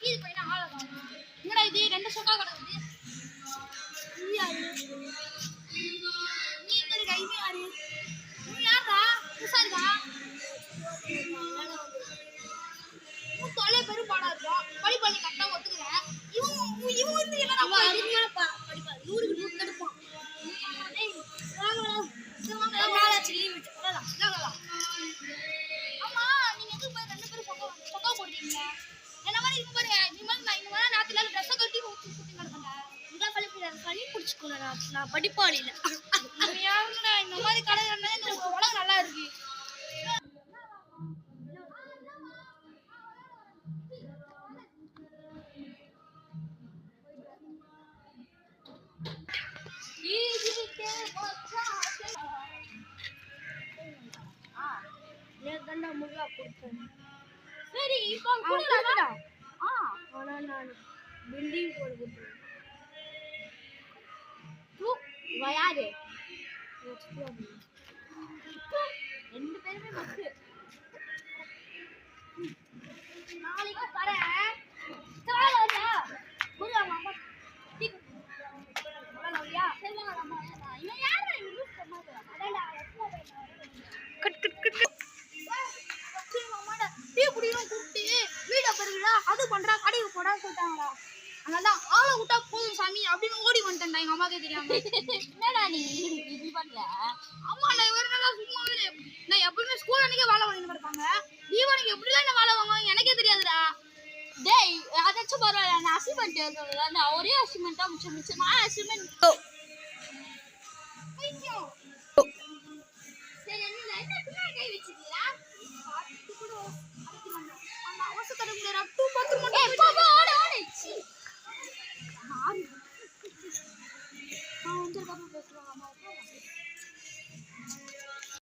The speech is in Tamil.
இது பையனா ஆள காணோம். என்னடா இது ரெண்டு சொக்கா கிடக்குது. நீ யாரு? நீ எங்க இருக்க? இது யாரு? நீ யாரா? புதுசாருக்கா? தொலை பெரும்பாடா இருக்கும். படிப்பாளி கரெக்டா ஒத்துக்கிறேன். இவன் வந்து என்னடா படிப்பா நூறுக்கு நூறு எடுப்பான். ஆமா நீங்க எதுக்கு போய் ரெண்டு பேரும் சொக்கா போடுறீங்க? என்ன மாதிரி இருக்கு பாருங்க. இந்த மாதிரி நான் இந்த மாதிரி நேரத்துல ட்ரெஸ் கட்டி சுத்தி நடக்கேன். இதான் களி பிடிச்சிக்கோங்க. நான் படிப்பாளி இல்ல. யாருங்கடா இந்த மாதிரி கடை இந்த உலகம் நல்லா இருக்கு. சரி இப்போ குடுடா. ஆனா நான் பில்டிங் போடுறேன். தூ வயாரு. ரெண்டு பேருமே மக்கு. நாளைக்கு வரேன். சாலடா. குடுடா மாமா. வரலையா? சரி வாங்க அம்மா. இவன் யாரா யூஸ் பண்ணாத. அடடா. Cut cut cut. சரி மாமாடா. டீ குடிறோம் கூப்பிட்டு வீட பருகுடா. அது பண்றா கடைக்கு போடா சொல்லிட்டாங்கடா. அதனாலதான் ஆளை விட்டா போதும் சாமி அப்படின்னு ஓடி வந்துட்டேன்டா எங்க அம்மாக்கே தெரியாம. என்னடா நீ இப்படி பண்ற? அம்மா நான் வேற நல்லா சும்மாவே நான் எப்பவுமே ஸ்கூல் அன்னைக்கே வேலை வாங்கிட்டு இருப்பாங்க. லீவ் அன்னைக்கு எப்படிலாம் என்ன வேலை வாங்குவாங்க எனக்கே தெரியாதுடா. டேய் அதாச்சும் பரவாயில்ல. நான் அசைன்மெண்ட் நான் ஒரே அசைன்மெண்ட் தான் முடிச்சு நான் அசைன்மெண்ட். சரி என்ன பின்னாடி கை வச்சிருக்கீங்களா? பார்த்து கூட அந்த அவசர கடை டூ பார்த்து